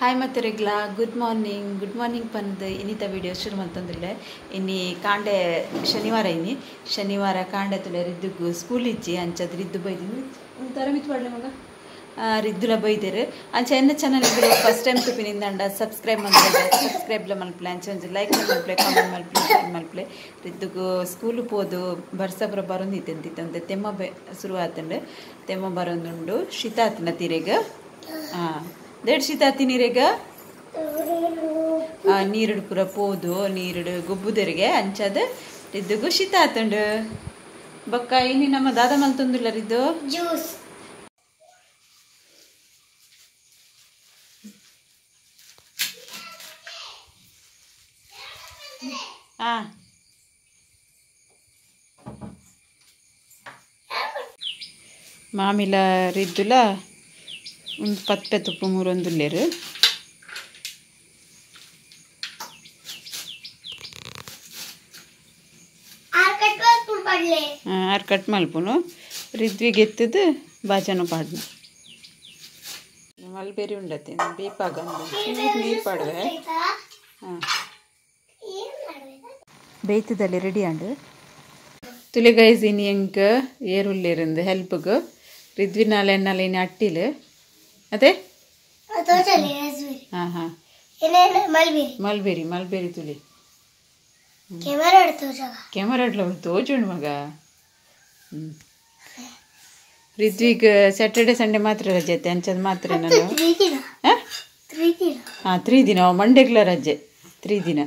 Hi ಮತ್ತೆ ರೆಗ್ಲಾ good morning ಪಂದ್ ಇನ್ನಿತ video ಶುರು ಮಾಡ್ತಂದಿಲ್ಲ ಇನ್ನಿ ಕಾಂಡೆ ಶನಿವಾರ ಕಾಂಡೆ ತುಲೆ ರಿದ್ದುಗು ಸ್ಕೂಲ್ ಇಚ್ಚಿ ಅಂಚದ ರಿದ್ದು ಬೈದಿನಿ ಒಂಥರ ಮಿತ್ ಮಾಡಲೆ ಮಗ ರಿದ್ದುಲ ಬೈದೇರು ಅಂಚ ಎನ್ನ ಚಾನಲ್ ಫಸ್ಟ್ ಟೈಮ್ ತುಪಿನಿಂದ ಸಬ್ಸ್ಕ್ರೈಬ್ ಸಬ್ಸ್ಕ್ರೈಬ್ಲ ಮಲ್ಪಲೆ ಅಂಚ ಒಂಜಿ ಲೈಕ್ ಮಲ್ಪಲೆ ಕಾಮೆಂಟ್ ಮಲ್ಪಲೆ ಶೇರ್ ಮಲ್ಪಲೆ ರಿದ್ದುಗು ಸ್ಕೂಲ್ ಪೋದು ಬರ್ಸಬ್ರ ಬರೋಂದಿತ್ತಂತೆ ತೆಮ್ಮ ಶುರು ಆತಂಡು ತೆಮ್ಮ ಬರೋಂದುಂಡು ಶೀತ ಆತನ ತೀರೆಗ ದೇಡ್ ಶೀತ ಆತಿನೀರೆಗ ನೀರುಡು ಪೂರ ಪೋದು ನೀರುಡು ಗೊಬ್ಬುದರಿಗೆ ಅಂಚದ ರಿದ್ದುಗು ಶೀತ ಆತಂಡು ಬೊಕ್ಕ ಇನ್ನು ನಮ್ಮ ದಾದ ಮಲ್ತೊಂದುಲ್ಲ ರಿದ್ದು ಜ್ಯೂಸ್ ಮಾಮಿಲ ರಿದ್ದುಲ ಒಂದು ಪತ್ತೆ ತುಪ್ಪು ಮೂರೊಂದುಲ್ಲೇರು ಆರು ಕಟ್ ಮಲ್ಪುನು ರಿದ್ವಿಗೆ ಎತ್ತದು ಬಾಜನು ಪಾಡ್ನು ಮಲ್ಬೇರಿ ಉಂಡತ್ತೆ ಬೇಪಾಗ ನೀರು ಪಾಡುವೆ ಬೇಯ್ತದಲ್ಲಿ ರೆಡಿ ಆಂಡು ತುಲೆಗೈಸ್ ಇನಿ ಎಂಕ ಏರುಲ್ಲೇருந்து ಹೆಲ್ಪ್ಗೆ ರಿದ್ವಿನಾಲೆ ಎನ್ನಾಲೆ ಇನಿ ಅಟ್ಟಿಲು ಅದೇ ಮಲ್ಬೇರಿ ತುಲಿ ಕ್ಯಾಮರಾ ತೋಜುಂಡು ಮಗ ರಿದ್ವಿಗ್ ಸ್ಯಾಟರ್ಡೆ ಸಂಡೇ ಮಾತ್ರ ರಜೆ ಐತೆ ಅಂಚದ ಮಾತ್ರ ನಾನು 3 ದಿನ ಮಂಡೇಗ್ಲ ರಜೆ 3 ದಿನ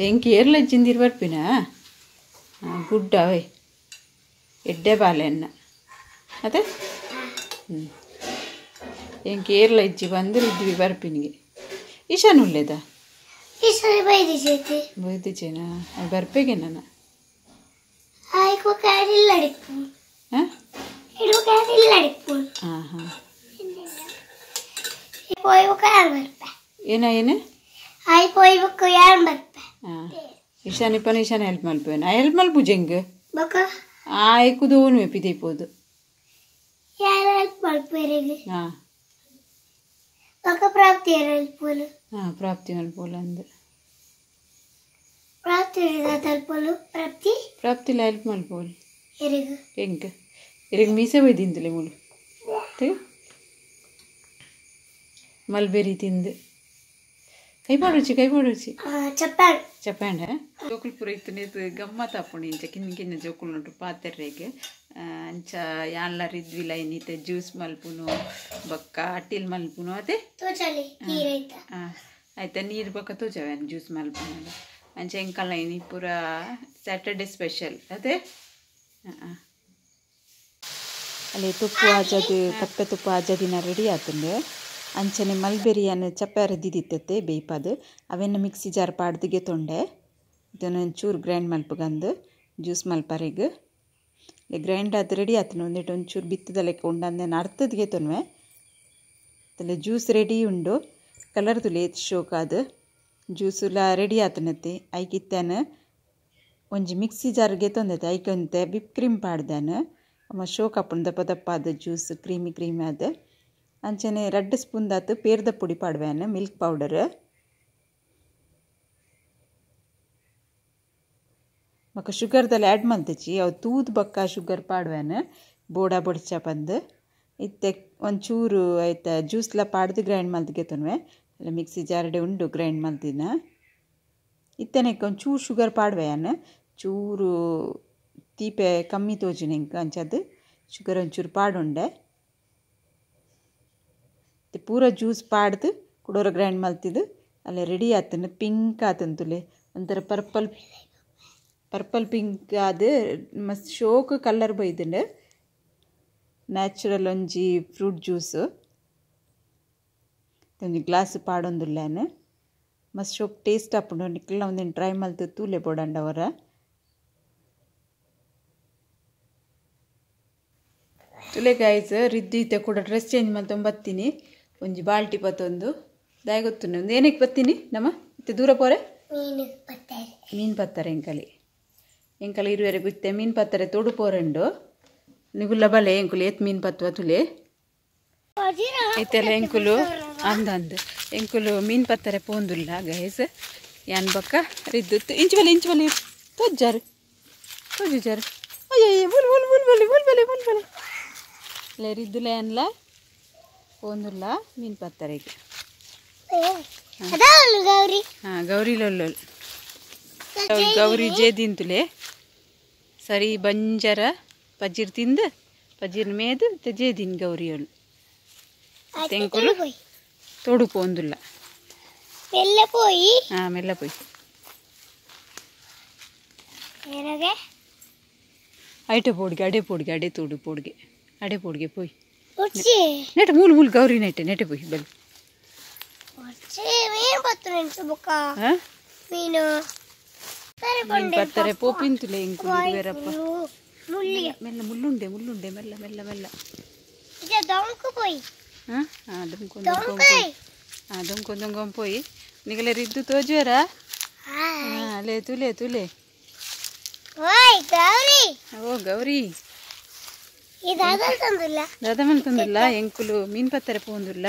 ಎಂಕಿ ಏರ್ಲಜ್ಜಿಂದಿರು ಬರ್ಪಿನ ಗುಡ್ಡ ಅವೇ ಎಡ್ಡೆ ಬಾಲೆನ್ನ ಅದೇ ಎಂಕಿ ಏರ್ಲ ಇಜ್ಜಿ ಬಂದು ಇದ್ವಿ ಬರ್ಪಿನಿಗೆ ಈಶಾನ್ ಉಳ್ಳೇದ ಬೈದಿಚೇನಾ ಬರ್ಪೇಗೆ ನಾನು ಏನು ಈಶಾನಿಪ್ಪನ ಈಶಾನ ಹೆಲ್ಪ್ ಮಲ್ಪೇನ ಹೆಲ್ಪ್ ಮಲ್ಪುಜ ಹೆಂಗೆ ಆಯ್ಕುದೋನು ಎಪಿದೈಪೋದು ಪ್ರಾಪ್ತಿ ಮಲ್ಪೋಲ ಅಂದ ಪ್ರಾಪ್ತಿಲ ಹೆಲ್ಪ್ ಮಲ್ಪೋಲ್ ಹೆಂಗೆ ಇರಿಗೆ ಮೀಸೆ ಬೈದಿಂತಲೇ ಮುಳು ಮಲ್ಬೇರಿ ತಿಂದು ಕೈ ಪಾಡುಚಿ ಚಪ್ಪಾಂಡ ಜೋಕುಲ್ ಪೂರ ಇತ್ತು ಗಮ್ಮತ್ ಹಾಕೊಂಡು ಇಂಚ ಕಿನ್ನ ಜೋಕುಲ್ ನೋಟು ಪಾತ್ರೆಗೆ ಅಂಚ ಯಾನ್ಲ ರಿದ್ವಿಲ ಇನ್ನಿತೆ ಜ್ಯೂಸ್ ಮಲ್ಪುನು ಬೊಕ್ಕ ಅಟ್ಟಿಲ್ ಮಲ್ಪುನು ಅದೇ ಆಯ್ತಾ ನೀರು ಬೊಕ್ಕ ತೋಜವೆ ಜ್ಯೂಸ್ ಮಲ್ಪುನು ಅಂಚ ಎಂಕಲ್ಲ ಇನಿ ಪೂರ ಸ್ಯಾಟರ್ಡೆ ಸ್ಪೆಷಲ್ ಅದೇ ಅಲ್ಲಿ ತುಪ್ಪು ಆಜದು ತಪ್ಪೆ ತುಪ್ಪು ಆಜದಿನ ರೆಡಿ ಆತಂಡು ಅಂಚನೆ ಮಲ್ಬೆರಿಯನ್ನು ಚಪ್ಪೆ ರದ್ದಿದಿತ್ತತ್ತೆ ಬೇಯ್ಪದು ಅವೆನ್ನ ಮಿಕ್ಸಿ ಜಾರ್ ಪಾಡ್ದಿಗೆ ತೊಂಡೆ ಇದನ್ನು ಒಂಚೂರು ಗ್ರೈಂಡ್ ಮಲ್ಪಗಂದು ಜ್ಯೂಸ್ ಮಲ್ಪರೆಗೆ ಗ್ರೈಂಡ್ ಅದು ರೆಡಿ ಆತನು ಒಂದಿಟ್ಟು ಒಂಚೂರು ಬಿತ್ತದ ಲೆಕ್ಕ ಉಂಡು ಅಂದೇನು ಅರ್ಥದಿಗೆ ತೊನ್ವೆ ಅಲ್ಲ ಜ್ಯೂಸ್ ರೆಡಿ ಉಂಡು ಕಲರ್ ತುಲೆ ಶೋಕ್ ಅದು ಜ್ಯೂಸುಲ ರೆಡಿ ಆತನತ್ತೆ ಐಕಿತ್ತೇನು ಒಂಜಿ ಮಿಕ್ಸಿ ಜಾರ್ಗೆ ತೊಂದೈತೆ ಐಕೊಂತೆ ವಿಪ್ ಕ್ರೀಮ್ ಪಾಡ್ದೇನು ಅಮ್ಮ ಶೋಕ್ ಹಾಪುಂಡು ದಪ್ಪ ದಪ್ಪ ಅದು ಜ್ಯೂಸ್ ಕ್ರೀಮಿ ಅದು ಅಂಚನೆ 2 ಸ್ಪೂನ್ ದಾತು ಪೇರ್ದ ಪುಡಿ ಪಾಡ್ವೇನು ಮಿಲ್ಕ್ ಪೌಡರ್ ಮಕ್ಕ ಶುಗರ್ದಲ್ಲಿ ಆ್ಯಡ್ ಮಲ್ತಿಚ್ಚಿ ಅವು ತೂದು ಬಕ್ಕ ಶುಗರ್ ಪಾಡ್ವೇನು ಬೋಡ ಬೊಡ್ಚ ಬಂದು ಇತ್ತೆ ಒಂಚೂರು ಆಯ್ತಾ ಜ್ಯೂಸ್ಲ ಪಾಡ್ದು ಗ್ರೈಂಡ್ ಮಲ್ತಿಗೆ ತೊನ್ವೆ ಅಲ್ಲ ಮಿಕ್ಸಿ ಜಾರ್ಡೆ ಉಂಡು ಗ್ರೈಂಡ್ ಮಲ್ತಿನ ಇತ್ತನೆಕ್ಕೆ ಒಂಚೂರು ಶುಗರ್ ಪಾಡ್ವೇನು ಚೂರು ತೀಪೆ ಕಮ್ಮಿ ತೋಜುನ ಇಂಕ ಅಂಚದು ಶುಗರ್ ಒಂಚೂರು ಪಾಡುಂಡೆ ಪೂರ ಜ್ಯೂಸ್ ಪಾಡ್ದು ಕುಡೋರ ಗ್ರೈಂಡ್ ಮಲ್ತಿದ್ದು ಅಲ್ಲೇ ರೆಡಿ ಆತನು ಪಿಂಕ್ ಆತಂತುಲೆ ಒಂಥರ ಪರ್ಪಲ್ ಪಿಂಕ್ ಅದು ಮಸ್ತ್ ಶೋಕ್ ಕಲರ್ ಬೈದುಂಡು ನ್ಯಾಚುರಲ್ ಒಂಜಿ ಫ್ರೂಟ್ ಜ್ಯೂಸು ಒಂಜಿ ಗ್ಲಾಸ್ ಪಾಡೊಂದುಲ್ಲೇನು ಮಸ್ತ್ ಶೋಕ್ ಟೇಸ್ಟ್ ಹಾಪುಂಡು ನಿಕ್ಲ ಒಂದಿನ ಟ್ರೈ ಮಲ್ತು ತೂಲೆ ಬೋಡಂಡವರ ತುಲೆ ಗಾಯ್ಸ್ ರಿದ್ದಿತ್ತೆ ಕೂಡ ಡ್ರೆಸ್ ಚೇಂಜ್ ಮಾಡ್ಕೊಂಡು ಬರ್ತೀನಿ ಒಂಜಿ ಬಾಲ್ಟಿ ಪತ್ತೊಂದು ದಾಯ ಗೊತ್ತುಂಡು ಒಂದು ಏನಕ್ಕೆ ಬರ್ತೀನಿ ನಮ್ಮ ಮತ್ತೆ ದೂರ ಪೋರೆ ಮೀನು ಪತ್ತಾರೆ ಎಂಕಲಿ ಎಂಕಲ ಇರುವೆರೆ ಬಿತ್ತೆ ಮೀನು ಪತ್ತಾರೆ ತೊಡು ಪೋರೆಂಡು ನಿಗುಲ್ಲ ಬಲೆ ಎಂಕುಲು ಏತ್ ಮೀನು ಪತ್ತುವ ತುಲೆ ಐತೆಲ್ಲ ಎಂಕುಲು ಅಂದ ಎಂಕುಲು ಮೀನು ಪತ್ತಾರೆ ಪೋಂದುಲ್ಲ ಗೈಸ್ ಯಾನ್ ಬಕ್ಕ ರಿದ್ದು ಇಂಚು ಬಲಿ ತೊಜ್ಜಾರು ತೊಜ್ಜಾರು ಅಯ್ಯ ಬುಲ್ ಲೇ ರಿದ್ದುಲೆ ಅನ್ಲ ಪೋಂದುಲ್ಲ ಮೀನು ಪತ್ತರೆಗೆ ಹಾಂ ಗೌರಿ ಲೊಲ್ಲೊಲ್ ಗೌರಿ ಜೇದಿಂತುಲೆ ಸರಿ ಬಂಜರ ಪಜ್ಜಿರ್ ತಿಂದು ಪಜ್ಜಿರ್ ಮೇದು ಜೇದಿನ್ ಗೌರಿಯೋಳು ತೆಂಕುಲು ತೋಡು ಪೋಂದುಲ್ಲ ಮೆಲ್ಲ ಪೋಯಿ ಐಟೆ ಪೋಡ್ಗೆ ಅಡೆ ತೋಡು ಪೋಡ್ಗೆ ಅಡೆ ಪೋಡ್ಗೆ ಪೋಯಿ ನೆಟ ಮೂಲು ಗೌರಿ ನೆಟೆ ಪೋಯಿ ಬಲ್ ಮೀನು ಪತ್ತಾರೆ ಪೋಪಿಂತುಲೆ ಇಂಕು ಬೇರಪ್ಪ ಮೆಲ್ಲ ಮುಳ್ಳುಂಡೆ ಮೆಲ್ಲ ದುಂಕೊಂದು ಪೋಯಿ ನಿಗಲೆ ರಿದ್ದು ತೋಜುವರ ಲೇ ತುಲೆ ಓ ಗೌರಿ ದಾದಮಲ್ ತಂದಿಲ್ಲ ಎಂಕುಲು ಮೀನ್ ಪತ್ತಾರೆ ಪೋಂದುಲ್ಲ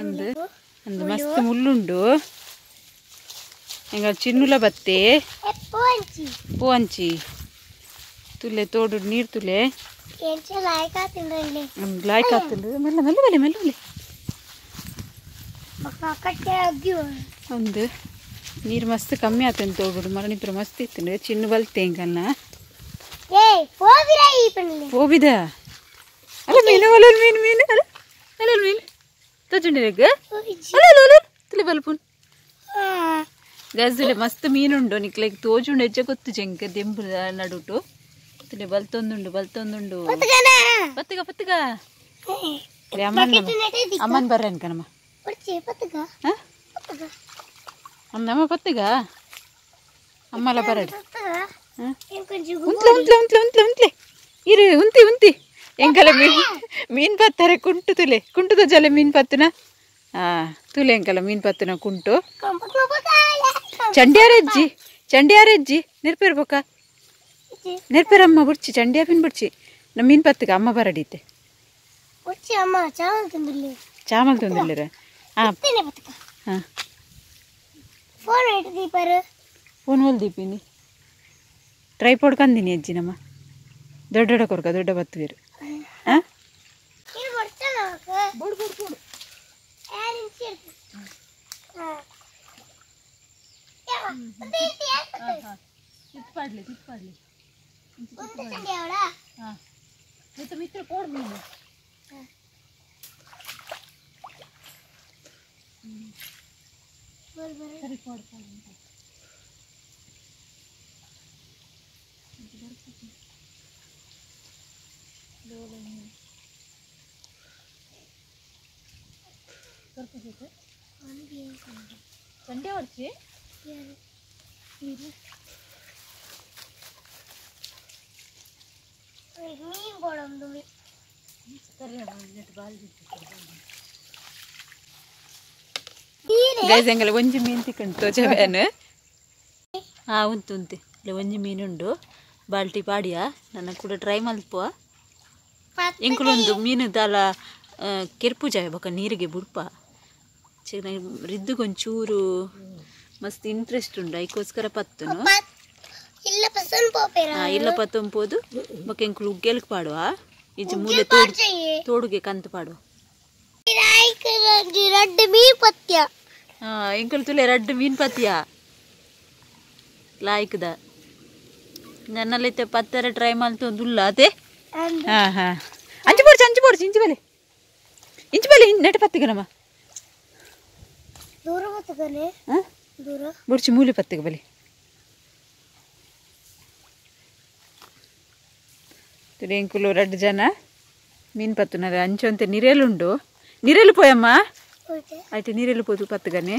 ಅಂದು ಮಸ್ತ್ ಮುಳ್ಳುಂಡು ಎಂಗ ಚಿನ್ನುಲ ಬತ್ತೆ ಪೋಂಚಿ ತುಲೆ ತೋಡು ನೀರು ತುಲೆ ಲಾಯ್ಕ್ ಆಗ್ತದೆ ಮೆಲ್ಲ ಒಂದು ನೀರು ಮಸ್ತ್ ಕಮ್ಮಿ ಆತಂದು ತೋಡ್ಬಿಡು ಮರಣಿಪ್ರ ಮಸ್ತ್ ಇತ್ತು ಚಿನ್ನು ಬಲ್ತೆ ಹೆಂಗನ್ನ ಹೋಗಿದ ಅಲ್ಲ ಮೀನು ಮೀನು ತೋಜುಂಡಿರಗ ತುಲೆ ಬಲ್ಪುನ್ ಗಜ್ಜಲೆ ಮಸ್ತ್ ಮೀನುಂಡು ನಿಕ್ಲೆಗ್ ತೋಜುಂಡು ಹೆಜ್ಜೆ ಗೊತ್ತು ಜಂಕ ದೆಂಬು ನಡುಟು ತುಲೆ ಬಲ್ತೊಂದುಂಡು ಪತ್ತಗ ಅಮ್ಮನ್ ಬರ್ರೇನ್ ಕಣಮ್ಮ ನಮ್ಮ ಪತ್ತಗ ಅಮ್ಮಲ ಬರಡಿ ಉಂತ್ಲೆ ಇರು ಉಂತಿ ಎಂಕಲ ಮೀನ್ ಪತ್ತಾರೆ ಕುಂಟುದ ಜಲೆ ಮೀನ್ ಪತ್ತುನ ತುಲೆ ಎಂಕಲ ಮೀನ್ ಪತ್ತುನ ಕುಂಟು ಚಂಡ್ಯಾರಜ್ಜಿ ನೆರ್ಪೇರ್ ಬೊಕ್ಕ ನೆರ್ಪೇರಮ್ಮ ಬುಡ್ಚಿ ಚಂಡ್ಯಾ ಪಿನ್ ಬುಡ್ಚಿ ನಮ್ಮ ಮೀನ್ ಪತ್ತಗ ಅಮ್ಮ ಬರಡಿತೆ ಚಾಮಲ್ ತೊಂದಿಲ್ಲರ ಫೋನ್ ಹೊಲ್ದೀಪಿನಿ ಟ್ರೈಪಾಡ್ ಕಂದಿನಿ ಅಜ್ಜಿ ನಮ್ಮ ದೊಡ್ಡ ಕೊರ್ಕ ದೊಡ್ಡ ಬತ್ತುವಿರು ಮಿತ್ರ ಕೊಡ್ ಮೀನು ಸರಿ ಕೊಡ್ ಸಂಡೆ ಹೊಡ್ಸಿ ಗೈಸ್ ಎಂಗಲ ಒಂಜಿ ಮೀನು ತಿಕ್ಕಂಡು ತೋಜವೇನು ಉಂತೆ ಇಲ್ಲ ಒಂಜಿ ಮೀನುಂಡು ಬಾಲ್ಟಿ ಪಾಡಿಯ ನನ್ನ ಕೂಡ ಟ್ರೈ ಮಲ್ಪುವ ಎಂಕುಲೊಂದು ಮೀನು ದಾಲ ಕೆರ್ಪು ಜಾಯ ಬೊಕ ನೀರಿಗೆ ಬುಡ್ಪ ರಿದ್ದುಗೊಂಚೂರು ಮಸ್ತ್ ಇಂಟ್ರೆಸ್ಟ್ ಉಂಡು ಐಕೋಸ್ಕರ ಪತ್ತುನು ಇಲ್ಲ ಪತ್ತೊಂಪೋದು ಬೊಕ ಎಂಕುಲು ಉಗ್ಗೆಲ್ಕ್ ಪಾಡುವ ಇಜ್ಜಿ ಮೂಲೆ ತೋಡುಗೆ ಕಂತು ಪಾಡುವ ಎಂಕುಲು ತುಲೆ ರಡ್ಡು ಮೀನ್ ಪತ್ಯ ಲಾಯ್ಕದ ನನ್ನಲ್ಲೈತೆ ಪತ್ತರ ಟ್ರೈ ಮಲ್ತೊಂದುಲ್ಲ ಅದೇ ಅಂಚು ಬೋಡ್ಸಿ ಇಂಚು ಬಲೆ ನೆಟ ಪತ್ತಿಗನಮ್ಮ ಬುಡ್ಚಿ ಮೂಲೆ ಪತ್ತಿಗೆ ಬಲಿ ಎಂಕುಲು ರಡ್ಡು ಜನ ಮೀನು ಪತ್ತುನರ ಅಂಚೊಂತೆ ನಿರೇಲುಂಡು ನಿರೇಲು ಪೋಯಮ್ಮ ಆಯ್ತು ನೀರೆಲ್ಲ ಪೋದು ಪತ್ತಗನೆ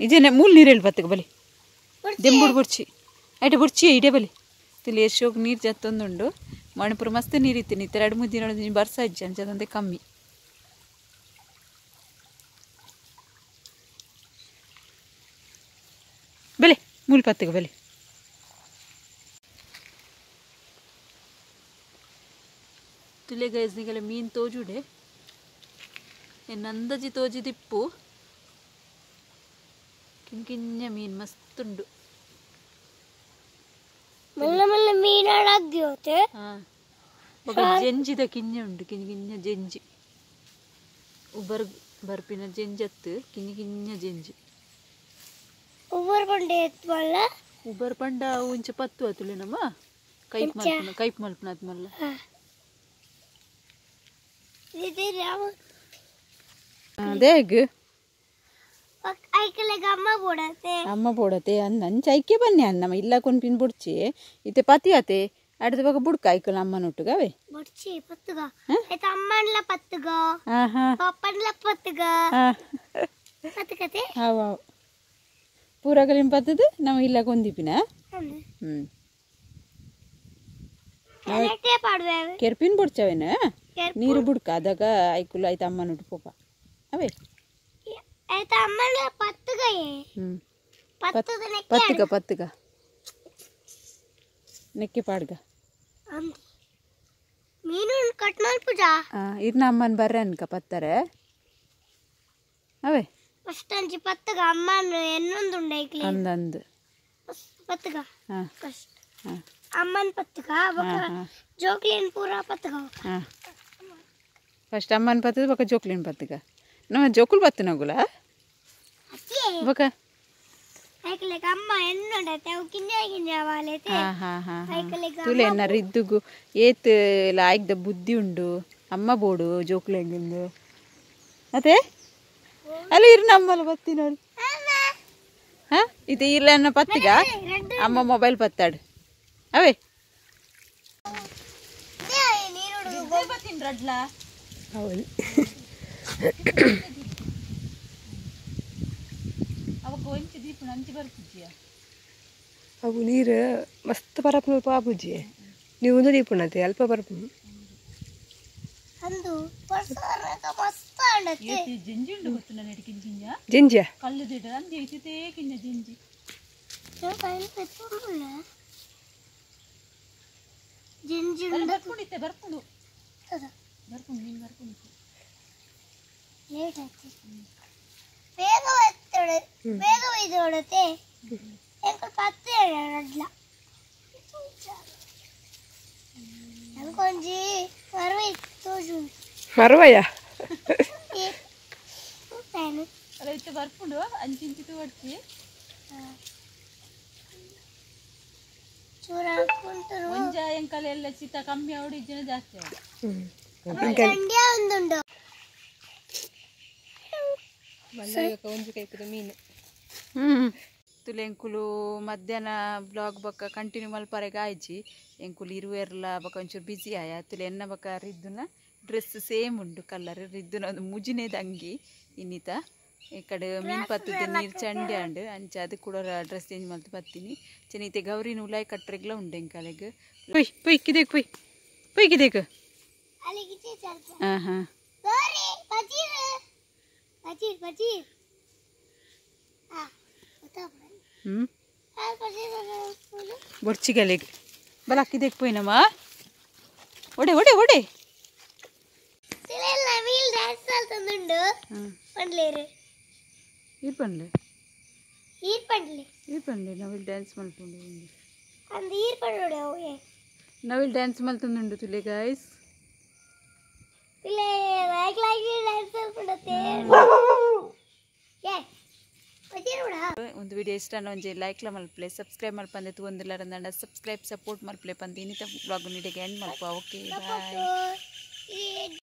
ಇದೇನೆ ಮೂಲು ನೀರೆಲ್ಲ ಪತ್ತಗ ಬಲಿ ದೆಂಬುಡು ಬುಡ್ಚಿ ಆಯ್ತು ಬುಡ್ಚಿ ಇಡೆ ಬಲಿ ತಿಳಿ ಎಷ್ಟೋಗಿ ನೀರು ಜತ್ತೊಂದುಂಡು ಮಣಿಪುರ ಮಸ್ತ್ ನೀರಿತ್ತೀನಿ ಇತ್ತು 2-3 ದಿನ ಬರ್ಸ ಇಜ್ಜಿ ಅಂಚದಂತೆ ಕಮ್ಮಿ ಬಲೆ ಮೂಲು ಪತ್ತಗ ಬಲಿ ತುಲೆ ಗೈಸ್ ನಿಗಲೆ ಮೀನು ತೋಜುಡೆ ನಂದಜಿ ತೋಜಿದಿಪ್ಪು ಕಿಂಕಿಂಜ ಮೀನು ಮಸ್ತುಂಡು ಜೆಂಜಿದ ಕಿಂಜ ಉಂಡು ಕಿಂಜ ಜೆಂಜಿ ಉಬರ್ ಬರ್ಪಿನ ಜೆಂಜತ್ತು ಕಿಂಜ ಜೆಂಜಿ ಉಬರ್ ಪಂಡ ಉಂಚ ಪತ್ತು ಅತುಲೆ ನಮ್ಮ ಕೈಪ್ ಮಲ್ಪನ ಅದ್ಮಲ್ಲ ದೇಗ್ ಅಮ್ಮ ಬೋಡತೆ ಅಂಚ ಐಕೆ ಬನ್ನಿ ಅನ್ನಮ್ಮ ಇಲ್ಲ ಕೊಂಡು ಪಿನ್ ಬುಡ್ಚಿ ಇತ್ತೆ ಪತಿ ಆತೆ ಅಡ್ದ ಬಾಗ ಬುಡ್ಕ ಐಕಲ ಅಮ್ಮನ ಒಟ್ಟುಗವೆ ಬುಡ್ಚಿ ಪತ್ತುಗ ಐತ ಅಮ್ಮನ್ಲ ಪತ್ತುಗ ಪಪ್ಪನ್ಲ ಪತ್ತುಗ ಪತ್ತುಕತೆ ಹಾವ ಪೂರಗಲಿನ ಪತ್ತದು ನಾವು ಇಲ್ಲ ಕೊಂದಿಪಿನ ಕೆರ್ಪಿನ್ ಬುಡ್ಚವೇನ ನೀರು ಬುಡ್ಕ ಅದಾಗ ಐಕುಲ ಐತ ಅಮ್ಮನ ಒಟ್ಟು ಪೋಪ ಅವೇ ಐತ ಅಮ್ಮನ್ಲ ಪತ್ತುಗ ಪತ್ತುಗ ಪತ್ತುಗ ನೆಕ್ಕೆ ಪಾಡ್ಗ ಮೀನು ಕಟ್ ಮಾಡ್ಪುಜಾ ಇರ್ನ ಅಮ್ಮನ ಬರ್ರೆ ಅನ್ಕ ಪತ್ತಾರೆ ಅವೇ ಫಸ್ಟ್ ಅಂಚಿ ಪತ್ತಗ ಅಮ್ಮನ ಎನ್ನೊಂದು ಉಂಡೈಕ್ಲಿ ಅಂದಂದು ಪತ್ತಗ ಫಸ್ಟ್ ಅಮ್ಮನ ಪತ್ತಗ ಜೋಕ್ಲಿನ್ ಪೂರ ಪತ್ತಗ ಫಸ್ಟ್ ಅಮ್ಮನ ಪತ್ತದ ಬಕ ಜೋಕ್ಲಿನ್ ಪತ್ತಗ ನಮ್ಮ ಜೋಕುಲ್ ಪತ್ತು ನಗುಲ ಬಕ ಐಕಲೆಗ ಅಮ್ಮ ಎನ್ನೊಂಡೈತೆ ಅವು ಕಿಂಜ ವಾಲೈತೆ ಐಕಲೆಗ ತುಲೆ ಎನ್ನ ರಿದ್ದುಗು ಏತ್ ಲಾಯ್ಕ್ದ ಬುದ್ಧಿ ಉಂಡು ಅಮ್ಮ ಬೋಡು ಜೋಕ್ಲೆಂಗಿಂದು ಅದೇ ಅಲ್ಲ ಇರ್ನ ಅಮ್ಮಲ್ಲ ಬತ್ತಿ ನೋಡಿ ಇದು ಇಲ್ಲ ಅನ್ನ ಪತ್ತಿಗ ಅಮ್ಮ ಮೊಬೈಲ್ ಪತ್ತಾಡು ಅವೇ ಹೌದು ಅವು ನೀರು ಮಸ್ತ್ ಪರಪು ಪಾಪುಜಿ ನೀವು ಒಂದು ದೀಪುಣತೆ ಅಲ್ಪ ಪರಪು ಜಿಂಜ ಮರವಯ್ಯ ಬರ್ಪುಂಡು ಅಂಚಿಂಚಿತು ಹೊಡ್ತಿ ಒಂಜ ಎಂಕಲ್ ಎಲ್ಲ ಚಿತ್ತ ಕಮ್ಮಿ ಅವಡು ಇಜ್ಜಿನ ಜಾಸ್ತಿ ಮೀನು ತುಲೆ ಎಂಕುಲು ಮಧ್ಯಾಹ್ನ ಬ್ಲಾಗ್ ಬಕ್ಕ ಕಂಟಿನ್ಯೂ ಮಲ್ಪರೆಗ ಆಯ್ಜಿ ಎಂಕುಲು ಇರುವೆರ್ಲ ಬಕ್ಕ ಒಂಚೂರು ಬಿಸಿ ಆಯ ತುಲೆ ಎನ್ನ ಬಕ್ಕ ರಿದ್ದುನ ಡ್ರೆಸ್ ಸೇಮ್ ಉಂಡು ಕಲರ್ ರಿದ್ದುನ ಒಂದು ಮುಜಿನೇದ ಅಂಗಿ ಇನ್ನಿತ ಈ ಕಡೆ ಮೀನು ಪತ್ತದ ನೀರು ಚಂಡೆ ಅಂಡು ಅಂಚ ಅದು ಕೂಡ ಡ್ರೆಸ್ ಚೇಂಜ್ ಮಲ್ತು ಬತ್ತೀನಿ ಚೆನ್ನೀತೆ ಗೌರಿನ ಉಲಾಯ್ ಕಟ್ರೆಗ್ಲ ಉಂಡು ಎಂಕಲೆಗ್ ಪೊಯ್ ಪೊಯ್ ಕಿದೇಕ್ ಪೊಯ್ ಪೊಯ್ ಕಿದೇಕ್ ಹಾಂ ಹಾಂ ಬೊರ್ಚಿಗಲೆಗ್ ಬಲ ಕಿದೇಕ್ ಪೊಯ್ನಮ್ಮ ಒಡೆ ಒಡೆ ಒಡೆ ಈರ್ಪಂಡ್ಲೆ ನಾವಿಲ್ಲಿ ಡ್ಯಾನ್ಸ್ ಮಲ್ಪುಂಡು ನಾವಿಲ್ಲಿ ಡ್ಯಾನ್ಸ್ ಮಲ್ತುಂಡು ತುಲೆ ಗಾಯ್ಸ್ ಒಂದು ವಿಡಿಯೋ ಇಷ್ಟ ಒಂಜಿ ಲೈಕ್ಲ ಮಲ್ಪಲೆ ಸಬ್ಸ್ಕ್ರೈಬ್ ಮಲ್ಪಂದೆ ತೂಂದಿಲ್ಲರಂದ ಸಬ್ಸ್ಕ್ರೈಬ್ ಸಪೋರ್ಟ್ ಮಲ್ಪಲೆ ಪಂದು ಇನ್ನಿತ ಬ್ಲಾಗ್ ನಿಡೆಗೆ ಎಂಡ್ ಮಲ್ಪ ಓಕೆ ಬಾಯ್.